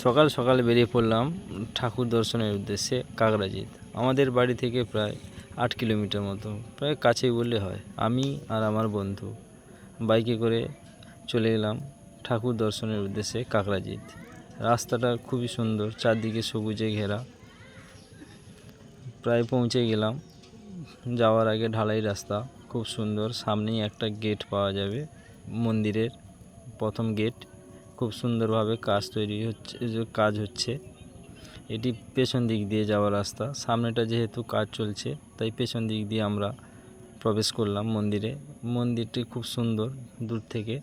সকাল সকাল বেরিয়ে পড়লাম ঠাকুর দর্শনের উদ্দেশ্যে কাকরাজিৎ। আমাদের বাড়ি থেকে প্রায় 8 কিলোমিটার মতো, প্রায় কাছেই বললে হয়। আমি আর আমার বন্ধু বাইকে করে চলে এলাম ঠাকুর দর্শনের উদ্দেশ্যে কাকরাজিৎ। রাস্তাটা খুবই সুন্দর, চারদিকে সবুজে ঘেরা। প্রায় পৌঁছে গেলাম। যাওয়ার আগে ঢালাই রাস্তা, খুব সুন্দর। সামনেই একটা গেট পাওয়া যাবে, মন্দিরের প্রথম গেট। খুব সুন্দরভাবে কাজ হচ্ছে। এটি পেছন দিক দিয়ে যাওয়ার রাস্তা। সামনেটা যেহেতু কাজ চলছে, তাই পেছন দিক দিয়ে আমরা প্রবেশ করলাম মন্দিরে। মন্দিরটি খুব সুন্দর দূর থেকে,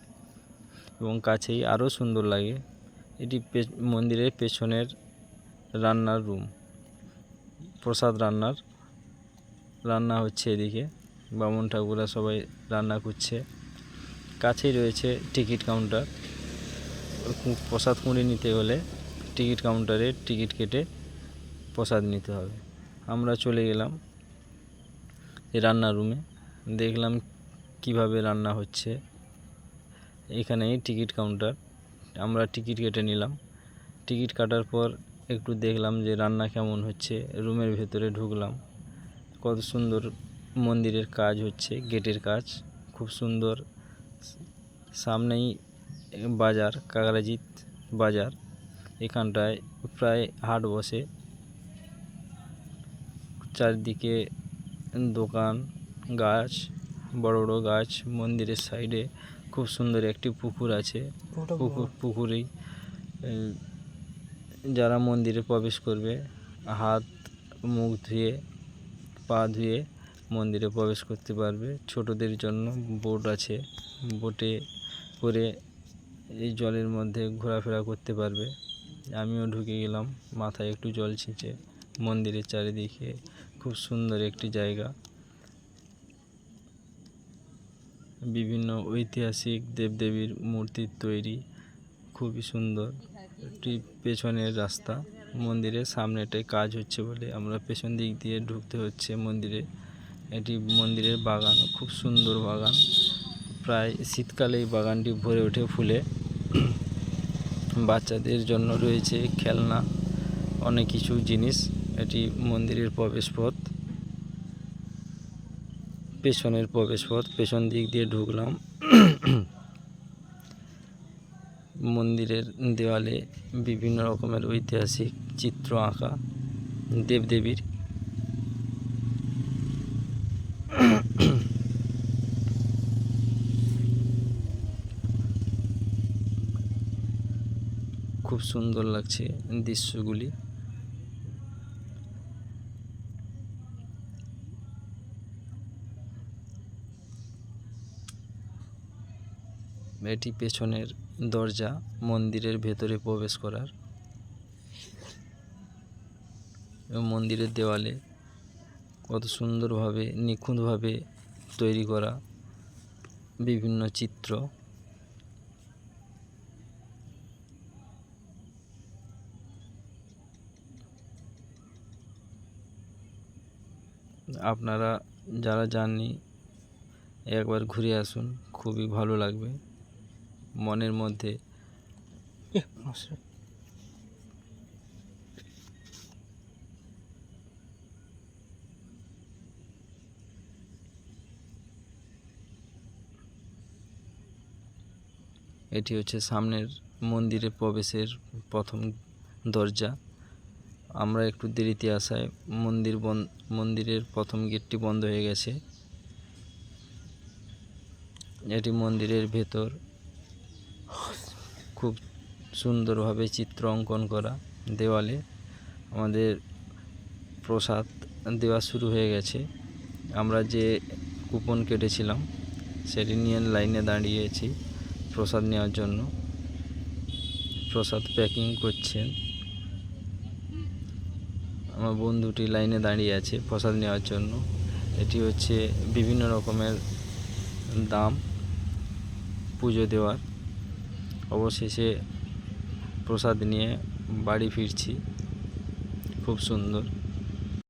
এবং কাছেই আরও সুন্দর লাগে। এটি মন্দিরের পেছনের রান্নার রুম, প্রসাদ রান্না হচ্ছে এদিকে। বামুন ঠাকুরা সবাই রান্না করছে। কাছেই রয়েছে টিকিট কাউন্টার। প্রসাদ কুড়ি নিতে হলে টিকিট কাউন্টারে টিকিট কেটে প্রসাদ নিতে হবে। আমরা চলে গেলাম রান্নার রুমে, দেখলাম কিভাবে রান্না হচ্ছে। এখানেই টিকিট কাউন্টার, আমরা টিকিট কেটে নিলাম। টিকিট কাটার পর একটু দেখলাম যে রান্না কেমন হচ্ছে। রুমের ভেতরে ঢুকলাম। কত সুন্দর মন্দিরের কাজ হচ্ছে, গেটের কাজ খুব সুন্দর। সামনেই বাজার, কাকরাজিৎ বাজার। এখানটায় প্রায় হাট বসে। চারদিকে দোকান, গাছ, বড় বড় গাছ। মন্দিরের সাইডে খুব সুন্দর একটি পুকুর আছে। পুকুরেই যারা মন্দিরে প্রবেশ করবে হাত মুখ ধুয়ে, পা ধুয়ে মন্দিরে প্রবেশ করতে পারবে। ছোটদের জন্য বোট আছে, বোটে করে এই জলের মধ্যে ঘোরাফেরা করতে পারবে। আমিও ঢুকে গেলাম, মাথায় একটু জল ছিঁচে। মন্দিরের চারিদিকে খুব সুন্দর একটি জায়গা। বিভিন্ন ঐতিহাসিক দেবদেবীর মূর্তির তৈরি, খুবই সুন্দর। একটি পেছনের রাস্তা, মন্দিরের সামনেটায় কাজ হচ্ছে বলে আমরা পেছন দিক দিয়ে ঢুকতে হচ্ছে মন্দিরে। এটি মন্দিরের বাগান, খুব সুন্দর বাগান। প্রায় শীতকালে এই বাগানটি ভরে ওঠে ফুলে। বাচ্চাদের জন্য রয়েছে খেলনা, অনেক কিছু জিনিস। এটি মন্দিরের প্রবেশপথ, পেছনের প্রবেশপথ। পেছন দিক দিয়ে ঢুকলাম। মন্দিরের দেওয়ালে বিভিন্ন রকমের ঐতিহাসিক চিত্র আঁকা দেবদেবীর। খুব সুন্দর লাগছে দৃশ্যগুলি। এটি পেছনের দরজা মন্দিরের ভেতরে প্রবেশ করার। এবং মন্দিরের দেওয়ালে কত সুন্দরভাবে নিখুঁতভাবে তৈরি করা বিভিন্ন চিত্র। আপনারা যারা যাননি একবার ঘুরে আসুন, খুবই ভালো লাগবে। মনের মধ্যে এটি হচ্ছে সামনের মন্দিরে প্রবেশের প্রথম দরজা। আমরা একটু দেরিতে আসায় মন্দিরের প্রথম গেটটি বন্ধ হয়ে গেছে। এটি মন্দিরের ভেতর, খুব সুন্দরভাবে চিত্র অঙ্কন করা দেওয়ালে। আমাদের প্রসাদ দেওয়া শুরু হয়ে গেছে। আমরা যে কুপন কেটেছিলাম সেটি নিয়ে লাইনে দাঁড়িয়েছি প্রসাদ নেওয়ার জন্য। প্রসাদ প্যাকিং করছেন। আমার বন্ধুটি লাইনে দাঁড়িয়ে আছে প্রসাদ নেওয়ার জন্য। এটি হচ্ছে বিভিন্ন রকমের দাম পুজো দেওয়ার। অবশেষে প্রসাদ নিয়ে বাড়ি ফিরছি। খুব সুন্দর।